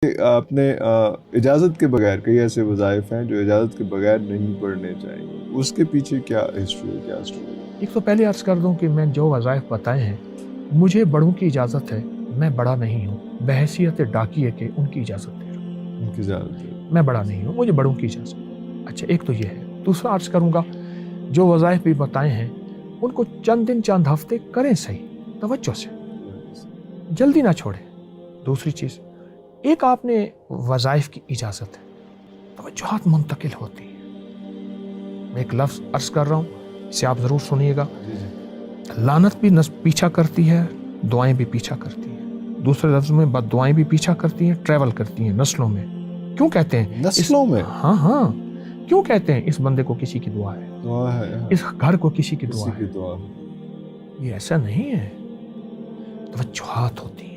آپ نے اجازت کے بغیر کئی ایسے وظائف ہیں جو اجازت کے بغیر نہیں پڑھنے چاہیے، اس کے پیچھے کیا ہسٹری ہے، کیا اسٹوری ہے؟ ایک تو پہلے عرض کر دوں کہ میں جو وظائف بتائے ہیں مجھے بڑوں کی اجازت ہے، میں بڑا نہیں ہوں، بحیثیت ڈاکیے کے ان کی اجازت دے رہا ہوں، ان کی اجازت ہے۔ میں بڑا نہیں ہوں، مجھے بڑوں کی اجازت ہے۔ اچھا، ایک تو یہ ہے۔ دوسرا عرض کروں گا، جو وظائف بھی بتائے ہیں ان کو چند دن چند ہفتے کریں صحیح، توجہ سے، جلدی نہ چھوڑیں۔ دوسری چیز، ایک آپ نے وظائف کی اجازت ہے، توجہات منتقل ہوتی ہیں۔ میں ایک لفظ عرض کر رہا ہوں، اسے آپ ضرور سنیے گا۔ لعنت بھی پیچھا کرتی ہے، دعائیں بھی پیچھا کرتی ہیں۔ دوسرے لفظ میں بد دعائیں بھی پیچھا کرتی ہیں، ٹریول کرتی ہیں نسلوں میں۔ کیوں کہتے ہیں نسلوں میں؟ ہاں کیوں کہتے ہیں اس بندے کو کسی کی دعا ہے، دعا ہے، ہاں، اس گھر کو کسی کی کسی دعا کی ہے؟ دعا ہے۔ یہ ایسا نہیں ہے، توجہات ہوتی ہیں۔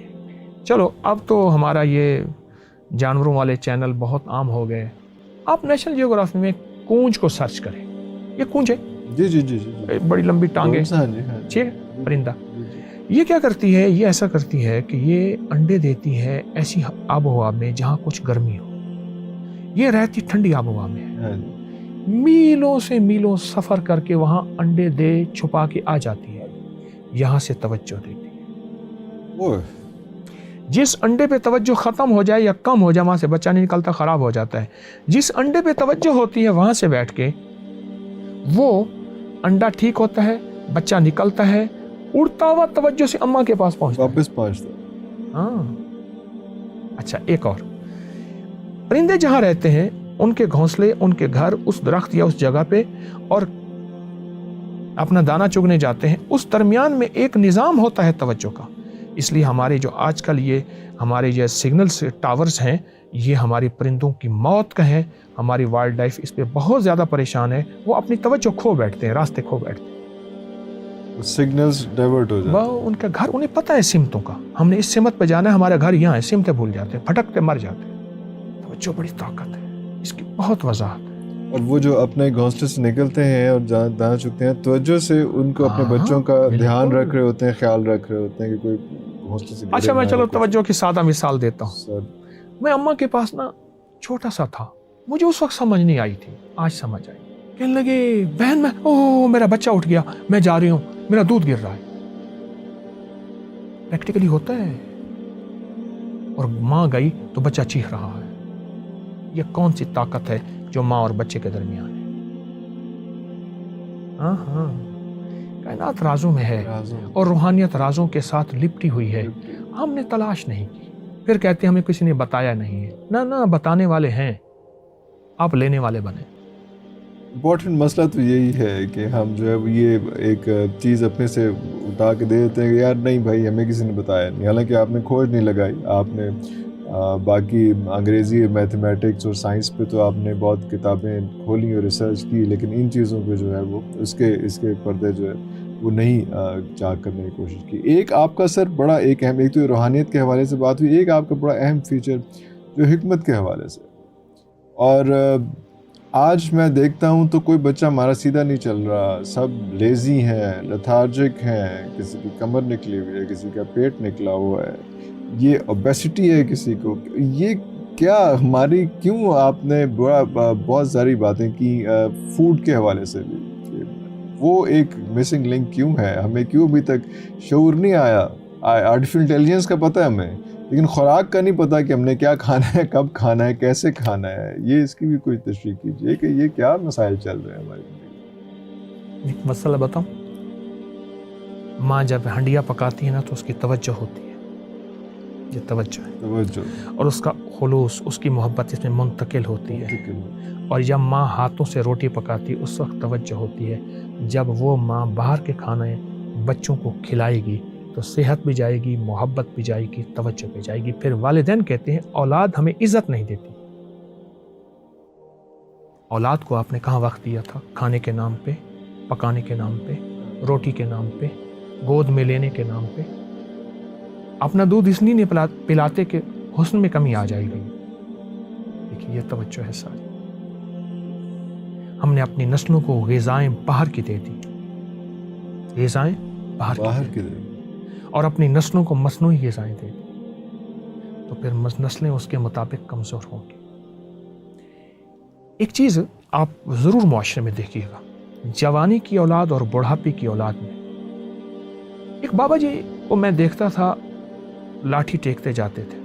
چلو اب تو ہمارا یہ جانوروں والے چینل بہت عام ہو گئے۔ آپ نیشنل جیوگرافی میں کونج کو سرچ کریں، یہ کونج ہے، جی جی جی جی، بڑی لمبی ٹانگیں، ہاں جی، ہاں جی، ٹھیک ہے، پرندہ۔ یہ کیا کرتی ہے، یہ ایسا کرتی ہے کہ یہ انڈے دیتی ہے ایسی آب و ہوا میں جہاں کچھ گرمی ہو، یہ رہتی ٹھنڈی آب و ہوا میں ہے، ہاں جی، میلوں سے میلوں سفر کر کے وہاں انڈے دے چھپا کے آ جاتی ہے، یہاں سے توجہ دیتی ہے۔ وہ جس انڈے پہ توجہ ختم ہو جائے یا کم ہو جائے وہاں سے بچہ نہیں نکلتا، خراب ہو جاتا ہے۔ جس انڈے پہ توجہ ہوتی ہے وہاں سے بیٹھ کے وہ انڈا ٹھیک ہوتا ہے، بچہ نکلتا ہے، اڑتا ہوا توجہ سے اماں کے پاس پہنچتا ہے، واپس پہنچتا۔ ہاں۔ اچھا، ایک اور، پرندے جہاں رہتے ہیں ان کے گھونسلے، ان کے گھر اس درخت یا اس جگہ پہ، اور اپنا دانہ چگنے جاتے ہیں، اس درمیان میں ایک نظام ہوتا ہے توجہ کا۔ اس لیے ہمارے جو آج کل یہ ہمارے یہ سگنلز ٹاورز ہیں، یہ ہماری پرندوں کی موت کا ہے۔ ہماری وائلڈ لائف اس پہ بہت زیادہ پریشان ہے، وہ اپنی توجہ کھو بیٹھتے ہیں، راستے کھو بیٹھتے ہیں، سگنلز ڈائیورٹ ہو جاتے ہیں۔ وہ ان کا گھر، انہیں پتہ ہے سمتوں کا، ہم نے اس سمت پہ جانا ہے، ہمارا گھر یہاں ہے، سمتیں بھول جاتے ہیں، پھٹکتے مر جاتے ہیں۔ توجہ بڑی طاقت ہے، اس کی بہت وضاحت ہے۔ اور وہ جو اپنے گھونسلے سے نکلتے ہیں اور دانا چگتے ہیں، توجہ سے ان کو اپنے بچوں کا دھیان رکھ رہے ہوتے ہیں، خیال رکھ رہے ہوتے ہیں کہ کوئی گھونسلے سے گرے اچھا، میں نہ، چلو کچھ۔ توجہ کی سادہ مثال دیتا ہوں۔ سر، میں اماں کے پاس نا چھوٹا سا تھا، مجھے اس وقت سمجھ نہیں آئی تھی، آج سمجھ آئی۔ کہنے لگے، بہن میں میرا بچہ اٹھ گیا، میں جا رہی ہوں، میرا دودھ گر رہا ہے۔ پریکٹیکلی ہوتا ہے، اور ماں گئی تو بچہ چیخ رہا ہے۔ یہ کون سی طاقت ہے جو ماں اور بچے کے درمیان ہے؟ ہاں، کائنات رازوں میں ہے، اور روحانیت رازوں کے ساتھ لپٹی ہوئی ہے، ہم نے تلاش نہیں کی۔ پھر کہتے ہیں ہمیں کسی نے بتایا نہیں ہے۔ نہ، بتانے والے ہیں، آپ لینے والے بنے۔ امپورٹنٹ مسئلہ تو یہی ہے کہ ہم جو ہے یہ ایک چیز اپنے سے اٹھا کے دے دیتے ہیں کہ یار نہیں بھائی، ہمیں کسی نے بتایا نہیں، حالانکہ آپ نے کھوج نہیں لگائی، آپ نے باقی انگریزی، میتھمیٹکس اور سائنس پہ تو آپ نے بہت کتابیں کھولی اور ریسرچ کی، لیکن ان چیزوں پہ جو ہے وہ اس کے پردے جو ہے وہ نہیں چاک کرنے کی کوشش کی۔ ایک آپ کا سر بڑا ایک اہم، ایک تو روحانیت کے حوالے سے بات ہوئی، ایک آپ کا بڑا اہم فیچر جو حکمت کے حوالے سے، اور آج میں دیکھتا ہوں تو کوئی بچہ ہمارا سیدھا نہیں چل رہا، سب لیزی ہیں، لیتھارجک ہیں، کسی کی کمر نکلی ہوئی ہے، کسی کا پیٹ نکلا ہوا ہے، یہ اوبیسٹی ہے کسی کو۔ یہ کیا ہماری، کیوں آپ نے بہت ساری باتیں کی فوڈ کے حوالے سے بھی، کہ وہ ایک مسنگ لنک کیوں ہے، ہمیں کیوں ابھی تک شعور نہیں آیا؟ آرٹیفیشل انٹیلیجنس کا پتہ ہے ہمیں، لیکن خوراک کا نہیں پتا کہ ہم نے کیا کھانا ہے، کب کھانا ہے، کیسے کھانا ہے۔ یہ اس کی بھی کوئی تشریح کیجیے کہ یہ کیا مسائل چل رہے ہیں ہماری زندگی۔ ایک مسئلہ بتاؤں، ماں جب ہنڈیا پکاتی ہے نا تو اس کی توجہ ہوتی ہے، یہ توجہ ہے، توجہ، اور اس کا خلوص، اس کی محبت اس میں منتقل ہوتی ہے۔ اور جب ماں ہاتھوں سے روٹی پکاتی اس وقت توجہ ہوتی ہے۔ جب وہ ماں باہر کے کھانے بچوں کو کھلائے گی تو صحت بھی جائے گی، محبت بھی جائے گی، توجہ بھی جائے گی۔ پھر والدین کہتے ہیں اولاد ہمیں عزت نہیں دیتی۔ اولاد کو آپ نے کہاں وقت دیا تھا؟ کھانے کے نام پہ، پکانے کے نام پہ، روٹی کے نام پہ، گود میں لینے کے نام پہ۔ اپنا دودھ اس لیے نہیں پلاتے کہ حسن میں کمی آ جائے گی۔ دیکھیے یہ توجہ ہے ساری۔ ہم نے اپنی نسلوں کو غذائیں باہر کی دے دی، غذائیں باہر کی دے دی، اور اپنی نسلوں کو مصنوعی غذائیں دے دی۔ تو پھر نسلیں اس کے مطابق کمزور ہوں گی. ایک چیز آپ ضرور معاشرے میں دیکھیے گا، جوانی کی اولاد اور بڑھاپے کی اولاد میں. ایک بابا جی کو میں دیکھتا تھا، لاٹھی ٹیکتے جاتے تھے،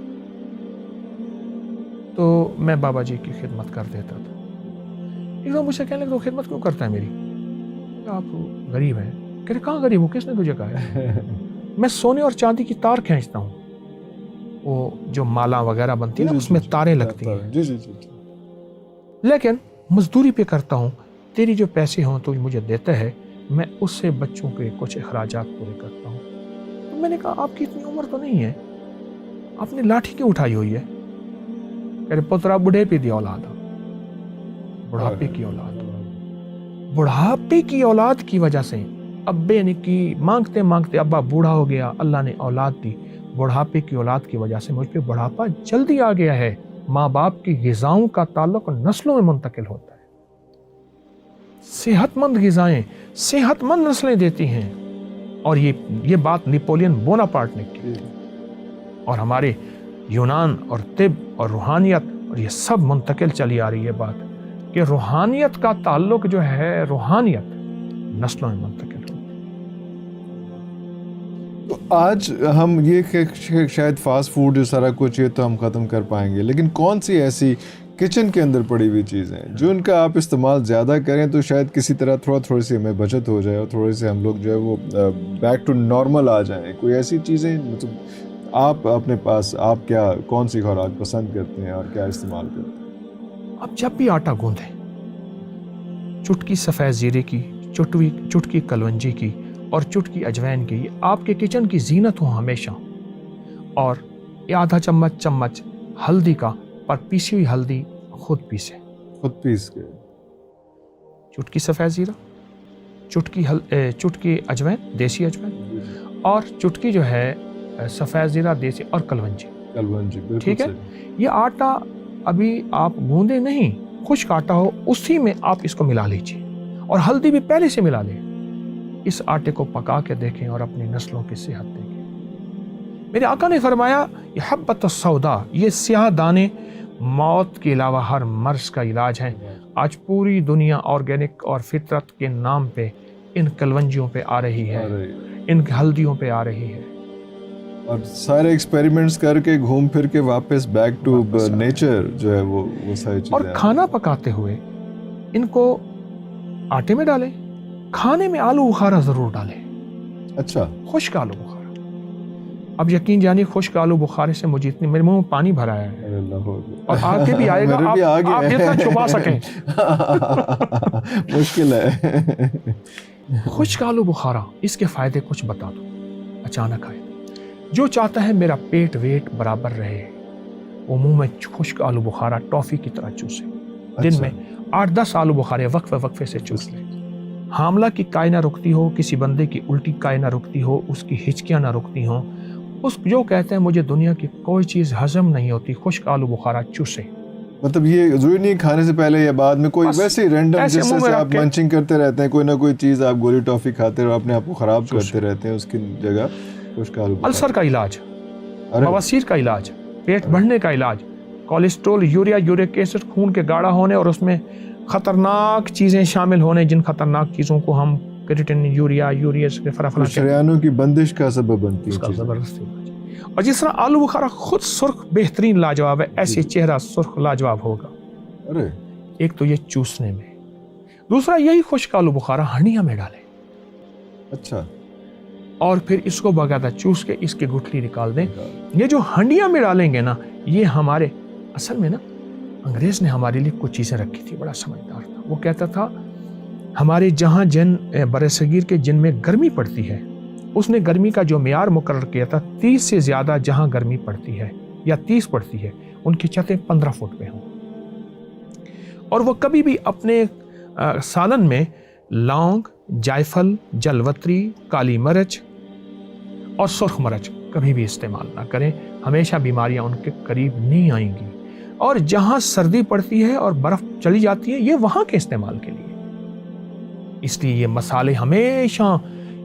تو میں بابا جی کی خدمت کر دیتا تھا. ایک دم مجھ سے کہنے لگے تو خدمت کیوں کرتا ہے میری؟ آپ غریب ہیں. کہہ رہے کہاں غریب ہوں، کس نے تجھے کہا ہے؟ میں سونے اور چاندی کی تار کھینچتا ہوں، وہ جو مالا وغیرہ بنتی ہے نا اس میں تاریں لگتی ہیں. جی جی جی. لیکن مزدوری پہ کرتا ہوں، تیری جو پیسے ہوں تو مجھے دیتا ہے، میں اس سے بچوں کے کچھ اخراجات پورے کرتا ہوں. تو میں نے کہا آپ کی اتنی عمر تو نہیں ہے، آپ نے لاٹھی کیوں اٹھائی ہوئی ہے؟ کہہ رہے پترا بڑھے پہ دی اولاد، بڑھاپے کی اولاد. بڑھاپے کی اولاد کی وجہ سے ابے نے کی مانگتے مانگتے ابا بوڑھا ہو گیا، اللہ نے اولاد دی. بڑھاپے کی اولاد کی وجہ سے مجھ پہ بڑھاپا جلدی آ گیا ہے. ماں باپ کی غذاؤں کا تعلق نسلوں میں منتقل ہوتا ہے. صحت مند غذائیں صحت مند نسلیں دیتی ہیں. اور یہ بات نیپولین بوناپارٹ نے کی، اور ہمارے یونان اور طب اور روحانیت اور یہ سب منتقل چلی آ رہی ہے بات کہ روحانیت کا تعلق جو ہے، روحانیت نسلوں میں منتقل ہو. تو آج ہم یہ کہ شاید فاسٹ فوڈ جو سارا کچھ یہ تو ہم ختم کر پائیں گے، لیکن کون سی ایسی کچن کے اندر پڑی ہوئی چیزیں جو ان کا آپ استعمال زیادہ کریں تو شاید کسی طرح تھوڑی سی ہمیں بچت ہو جائے اور تھوڑے سے ہم لوگ جو ہے وہ بیک ٹو نارمل آ جائیں. کوئی ایسی چیزیں مطلب آپ اپنے پاس آپ کیا کون سی خوراک پسند کرتے ہیں اور کیا استعمال کرتے ہیں؟ اب جب بھی آٹا گوندیں، چٹکی سفید زیرے کی، چٹکی کلونجی کی اور چٹکی اجوین کی، یہ آپ کے کچن کی زینت ہو ہمیشہ. اور یہ آدھا چمچ ہلدی کا، پر پیسی ہوئی ہلدی خود پیسے، خود پیس کے. چٹکی سفید زیرہ، چٹکی اجوین دیسی اجوین، اور چٹکی جو ہے سفید زیرہ دیسی اور کلونجی. بالکل ٹھیک ہے. یہ آٹا ابھی آپ گوندے نہیں، خشک آٹا ہو اسی میں آپ اس کو ملا لیجیے، اور ہلدی بھی پہلے سے ملا لیں. اس آٹے کو پکا کے دیکھیں اور اپنی نسلوں کی صحت دیکھیں. میرے آقا نے فرمایا یہ حبۃ السودا، یہ سیاہ دانے موت کے علاوہ ہر مرض کا علاج ہیں. آج پوری دنیا آرگینک اور فطرت کے نام پہ ان کلونجیوں پہ آ رہی ہے، ان ہلدیوں پہ آ رہی ہے، اور سارے ایکسپیریمنٹس کر کے گھوم پھر کے واپس بیک ٹو نیچر جو ہے وہ ساری چیزیں. اور کھانا پکاتے ہوئے ان کو آٹے میں ڈالیں، کھانے میں آلو بخارا ضرور ڈالیں. اچھا، خشک آلو بخارا. اب یقین جانیے خشک آلو بخارے سے مجھے اتنی میرے منہ میں پانی بھر آیا ہے، اور آگے بھی آئے گا. آپ جتنا چھپا سکیں مشکل ہے. خشک آلو بخارا، اس کے فائدے کچھ بتا دو. اچانک آئے، جو چاہتا ہے میرا پیٹ ویٹ برابر رہے وہ منہ میں خشک آلو بخارا ٹافی کی طرح چوسے. دن میں 8-10 آلو بخارے وقفے سے چوس لے. حاملہ کی کائیں نہ رکتی ہو، کسی بندے کی الٹی کائیں نہ رکتی ہو، اس کی ہچکیاں نہ رکتی ہوں، اس جو کہتے ہیں مجھے دنیا کی کوئی چیز ہضم نہیں ہوتی، خشک آلو بخارا چوسے. مطلب یہ ضروری نہیں کھانے سے پہلے یا بعد میں، کوئی ویسے ہی رینڈم جس سے آپ منچنگ کرتے رہتے ہیں، کوئی نہ کوئی چیز آپ گولی ٹافی کھاتے اور اپنے آپ کو خراب کرتے رہتے ہیں، اس کی جگہ خشک آلو بخارا. السر کا علاج، بواسیر کا علاج، پیٹ بڑھنے کا علاج، کولیسٹرول، یورک ایسڈ خون کے گاڑھا ہونے اور اس میں خطرناک چیزیں شامل ہونے، جن خطرناک چیزوں کو ہم کریٹن، یوریا شریانوں کی بندش کا سبب بنتی ہے. زبردست علاج. اور جس طرح آلو بخارا خود سرخ بہترین لاجواب ہے، ایسے چہرہ سرخ لاجواب ہوگا. ارے ایک تو یہ چوسنے میں، دوسرا یہی خشک آلو بخارا ہنڈیاں میں ڈالیں. اچھا. اور پھر اس کو باقاعدہ چوس کے اس کی گٹھلی نکال دیں. یہ جو ہنڈیاں میں ڈالیں گے نا، یہ ہمارے اصل میں نا انگریز نے ہمارے لیے کچھ چیزیں رکھی تھی، بڑا سمجھدار تھا. وہ کہتا تھا ہمارے جہاں برصغیر کے جن میں گرمی پڑتی ہے، اس نے گرمی کا جو معیار مقرر کیا تھا 30 سے زیادہ جہاں گرمی پڑتی ہے یا 30 پڑتی ہے، ان کی چھتیں 15 فٹ پہ ہوں. اور وہ کبھی بھی اپنے سالن میں لونگ، جائفل، جلوتری، کالی مرچ اور سرخ مرچ کبھی بھی استعمال نہ کریں. ہمیشہ بیماریاں ان کے قریب نہیں آئیں گی. اور جہاں سردی پڑتی ہے اور برف چلی جاتی ہے، یہ وہاں کے استعمال کے لیے. اس لیے یہ مسالے ہمیشہ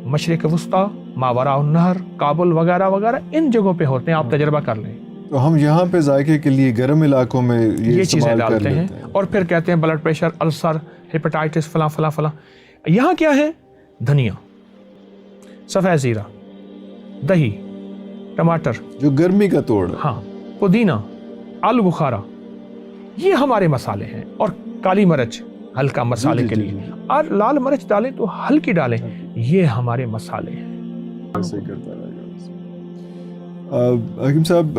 مشرق وسطیٰ، ماوراء النہر، کابل وغیرہ وغیرہ ان جگہوں پہ ہوتے ہیں. آپ تجربہ کر لیں. تو ہم یہاں پہ ذائقے کے لیے گرم علاقوں میں یہ چیزیں استعمال کر ڈالتے ہیں لیتے اور پھر کہتے ہیں بلڈ پریشر، السر، ہیپاٹائٹس، فلاں فلاں فلاں. یہاں کیا ہے؟ دھنیا، سفید زیرہ، دہی، ٹماٹر، جو گرمی کا توڑ ہے. ہاں، پودینہ، آلو بخارا، یہ ہمارے مسالے ہیں. اور کالی مرچ ہلکا مسالے کے لیے، اور لال مرچ ڈالیں تو ہلکی ڈالیں. یہ ہمارے مسالے ہیں. ایسے ہی کرتا رہے گا. حکیم صاحب،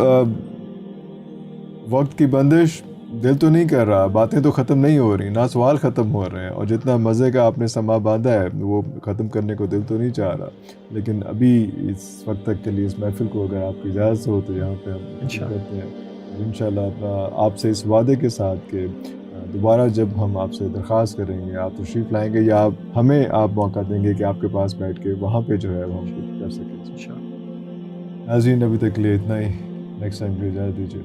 وقت کی بندش، دل تو نہیں کر رہا، باتیں تو ختم نہیں ہو رہی، نہ سوال ختم ہو رہے ہیں، اور جتنا مزے کا آپ نے سما باندھا ہے وہ ختم کرنے کو دل تو نہیں چاہ رہا. لیکن ابھی اس وقت تک کے لیے اس محفل کو اگر آپ کی اجازت ہو تو یہاں پہ ہم کرتے ہیں. انشاءاللہ اپنا آپ سے اس وعدے کے ساتھ کہ دوبارہ جب ہم آپ سے درخواست کریں گے، آپ تشریف لائیں گے یا ہمیں آپ موقع دیں گے کہ آپ کے پاس بیٹھ کے وہاں پہ جو ہے وہ ہم کچھ کر سکیں. ناظرین، ابھی تک کے لیے اتنا ہی. نیکسٹ ٹائم کے لیے اجازت دیجیے.